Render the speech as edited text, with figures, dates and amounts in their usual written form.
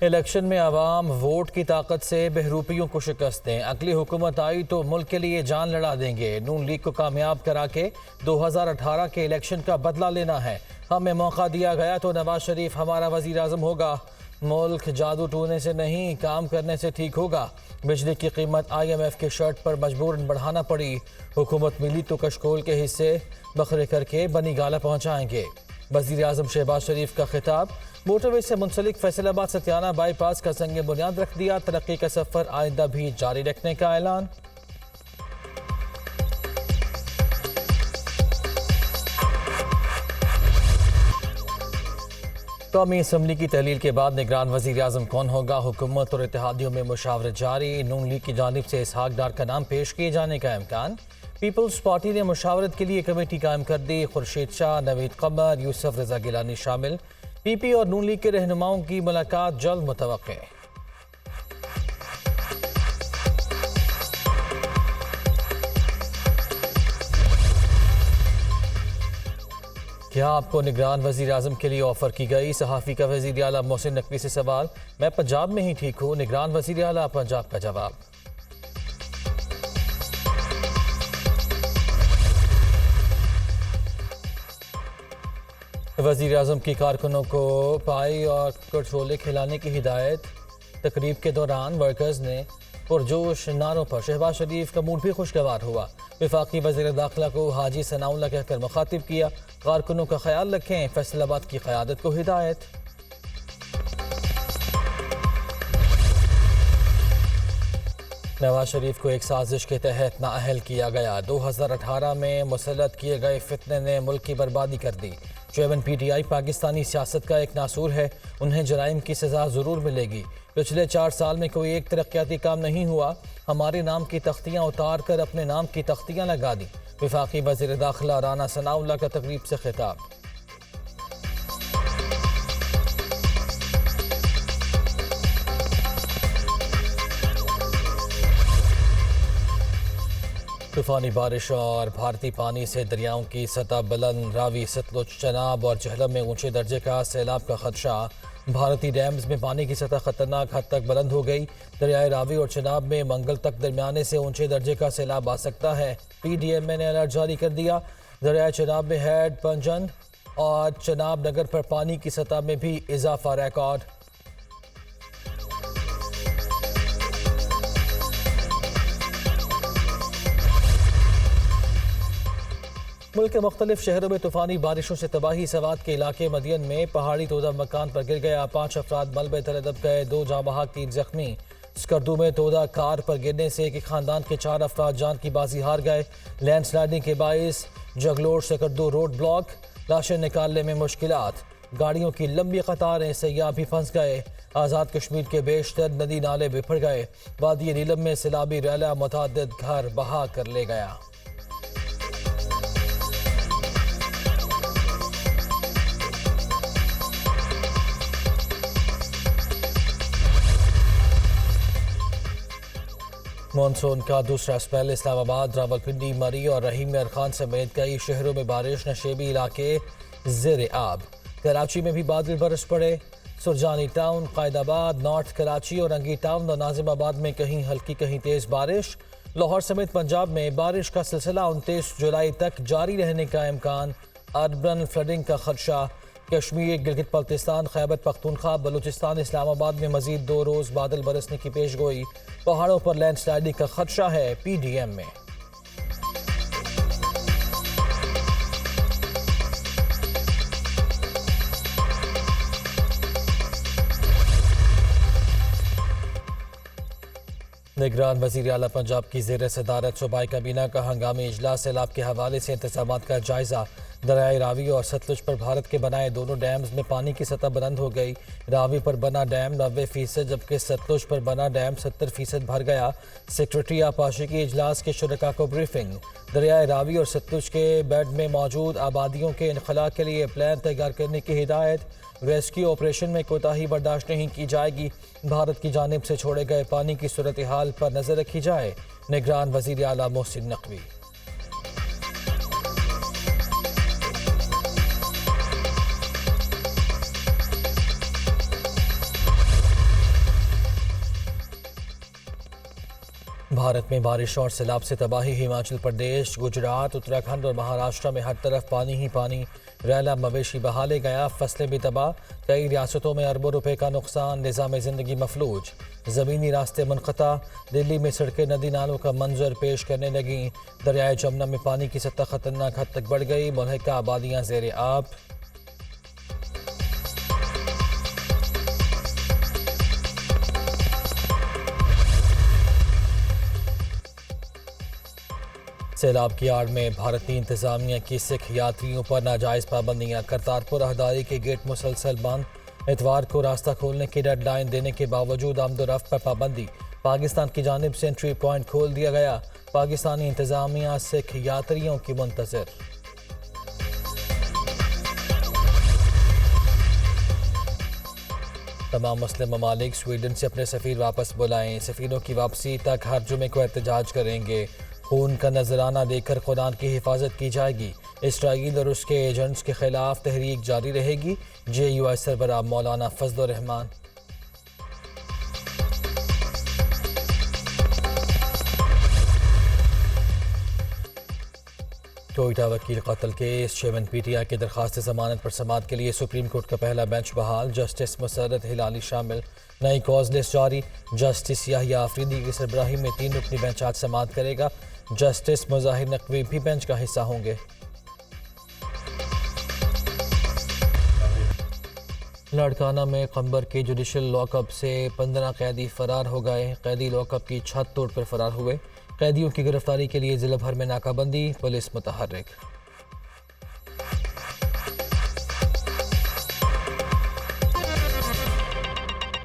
Election में आवाम vote की ताकत से बहरूपियों को शिकस्त दें। अगली हुकूमत आई तो मुल्क के लिए जान लड़ा देंगे। नून लीग को कामयाब करा के 2018 के इलेक्शन का बदला लेना है। हमें मौका दिया गया तो नवाज शरीफ हमारा वजीर आजम होगा। मुल्क जादू टूने से नहीं, काम करने से ठीक होगा। बिजली की कीमत IMF के शर्ट पर मजबूरन बढ़ाना पड़ी। हुकूमत मिली तो कशकोल के हिस्से बखरे करके बनी गाला पहुँचाएंगे। वज़ीर आज़म शहबाज शरीफ का खिताब। मोटरवे से मुंसलिक फैसलाबाद सतियाना बाईपास का संग बुनियाद रख दिया। तरक्की का सफर आइंदा भी जारी रखने का ऐलान। कौमी असम्बली की तहलील के बाद निगरान वज़ीर आज़म कौन होगा? हुकूमत और इत्तेहादियों में मुशावरत जारी। नून लीग की जानिब से इसहाक डार का नाम पेश किए जाने का इम्कान। पीपल्स पार्टी ने मुशावरत के लिए कमेटी कायम कर दी। खुर्शीद शाह, नवीद कमर, यूसुफ रजा गिलानी शामिल। PP और नून लीग के रहनुमाओं की मुलाकात जल्द मुतवक्के। क्या आपको निगरान वज़ीर आज़म के लिए ऑफर की गई? सहाफ़ी का वज़ीर आला मोहसिन नकवी से सवाल। मैं पंजाब में ही ठीक हूँ। निगरान वज़ीर आला पंजाब का जवाब। वज़ीर आज़म की कारकुनों को पाई और छोले खिलाने की हिदायत। तकरीब के दौरान वर्कर्स ने पुरजोश नारों पर शहबाज शरीफ का मूड भी खुशगवार हुआ। वफाकी वज़ीर दाखिला को हाजी सनाउल्लाह कहकर मुखातिब किया। कारकुनों का ख्याल रखें, फैसलाबाद की क़यादत को हिदायत। नवाज शरीफ को एक साजिश के तहत नाअहल किया गया। 2018 में मुसल्लत किए गए फितने ने मुल्क की बर्बादी कर दी। चेयरमैन PTI पाकिस्तानी सियासत का एक नासूर है। उन्हें जराइम की सज़ा ज़रूर मिलेगी। पिछले 4 साल में कोई एक तरक्याती काम नहीं हुआ। हमारे नाम की तख्तियाँ उतार कर अपने नाम की तख्तियाँ लगा दी। वफाकी वज़ीर दाखिला राना सनाउल्लाह का तकरीब से खिताब। तूफानी बारिश और भारतीय पानी से दरियाओं की सतह बुलंद। रावी, सतलुज, चनाब और झेलम में ऊंचे दर्जे का सैलाब का खदशा। भारतीय डैम्स में पानी की सतह खतरनाक हद तक बुलंद हो गई। दरियाए रावी और चनाब में मंगल तक दरमियाने से ऊंचे दर्जे का सैलाब आ सकता है। PDMA ने अलर्ट जारी कर दिया। दरियाए चनाब में हेड, पंजन और चनाब नगर पर पानी की सतह में भी इजाफा रिकॉर्ड। मुल्क के मुख्तलिफ शहरों में तूफानी बारिशों से तबाही। सवात के इलाके मदियन में पहाड़ी तोदा मकान पर गिर गया। 5 अफराद मलबे तले दब गए। 2 जाँ बहक, 3 जख्मी। स्कर्दू में तोदा कार पर गिरने से एक खानदान के 4 अफराद जान की बाजी हार गए। लैंडस्लाइडिंग के बाइस जगलोर स्कर्दू रोड ब्लॉक। लाशें निकालने में मुश्किलात। गाड़ियों की लंबी कतारें। सयाह भी फंस गए। आज़ाद कश्मीर के बेशतर नदी नाले बिफर गए। वादी नीलम में सैलाबी रैला मुतअद्दिद घर बहा कर ले गया। मानसून का दूसरा स्पेल। इस्लामाबाद, रावलपिंडी, मरी और रहीम में अरखान समेत कई शहरों में बारिश। नशेबी इलाके ज़ेर आब। कराची में भी बादल बरस पड़े। सुरजानी टाउन, कायदाबाद, नॉर्थ कराची और रंगी टाउन और नाजिमाबाद में कहीं हल्की कहीं तेज़ बारिश। लाहौर समेत पंजाब में बारिश का सिलसिला 29 जुलाई तक जारी रहने का इम्कान। अर्बन फ्लडिंग का खदशा। कश्मीर, गिलगित बल्तिस्तान, खैबर पख्तूनख्वा, बलूचिस्तान, इस्लामाबाद में मजीद 2 रोज़ बादल बरसने की पेशगोई। पहाड़ों पर लैंडस्लाइडिंग का खदशा है। PDM में निगरान वज़ीर आला पंजाब की ज़ेर सदारत सूबाई काबीना का हंगामी इजलास। सैलाब के हवाले से इंतज़ामात का जायज़ा। दरियाए रावी और सतलुज पर भारत के बनाए दोनों डैम्स में पानी की सतह बुलंद हो गई। रावी पर बना डैम 90% जबकि सतलुज पर बना डैम 70% भर गया। सेक्रेटरी आपाशी की इजलास के शुरका को ब्रीफिंग। दरियाए रावी और सतलुज के बेड में मौजूद आबादियों के इनखला के लिए प्लान तैयार करने की हिदायत। रेस्क्यू ऑपरेशन में कोताही बर्दाश्त नहीं की जाएगी। भारत की जानिब से छोड़े गए पानी की सूरत हाल पर नजर रखी जाए। निगरान वज़ीर आला मोहसिन नकवी। भारत में बारिश और सैलाब से तबाही। हिमाचल प्रदेश, गुजरात, उत्तराखंड और महाराष्ट्र में हर तरफ पानी ही पानी। रैला मवेशी बहा ले गया, फसलें भी तबाह। कई रियासतों में अरबों रुपए का नुकसान, निज़ाम ज़िंदगी मफलूज। ज़मीनी रास्ते मुनक़ता। दिल्ली में सड़कें नदी नालों का मंजर पेश करने लगीं। दरियाए जमुना में पानी की सतह खतरनाक हद तक बढ़ गई। मुल्हिका आबादियाँ ज़ेर आब। सैलाब की आड़ में भारतीय इंतजामिया की सिख यात्रियों पर नाजायज़ पाबंदियाँ। करतारपुर राहदारी के गेट मुसलसल बंद। इतवार को रास्ता खोलने की डेडलाइन देने के बावजूद आमदोरफ्त पर पाबंदी। पाकिस्तान की जानिब से एंट्री पॉइंट खोल दिया गया। पाकिस्तानी इंतजामिया सिख यात्रियों की मुंतज़िर। तमाम मुस्लिम ममालिक स्वीडन से अपने सफ़ीर वापस बुलाएं। सफ़ीरों की वापसी तक हर जुमे को एहतजाज करेंगे। खून का नजराना देकर कुरान की हिफाजत की जाएगी। इसराइल और उसके एजेंट्स के खिलाफ तहरीक जारी रहेगी। JUI सरबराह मौलाना फजलुर रहमान। टोयोटा वकील कत्ल केस। चेयरमैन PTI की दरख्वास्त जमानत पर समाअत के लिए सुप्रीम कोर्ट का पहला बेंच बहाल। जस्टिस मुसर्रत हिलाली शामिल। नई कॉज लिस्ट जारी। जस्टिस याहिया आफरीदी की सरबराही में 3 रुकनी बेंच आज समाअत करेगा। जस्टिस मुजाहिर नकवी भी बेंच का हिस्सा होंगे। लाड़काना में खंबर के जुडिशल लॉकअप से 15 कैदी फरार हो गए। कैदी लॉकअप की छत तोड़कर फरार हुए। कैदियों की गिरफ्तारी के लिए जिला भर में नाकाबंदी, पुलिस मुतहर्रिक।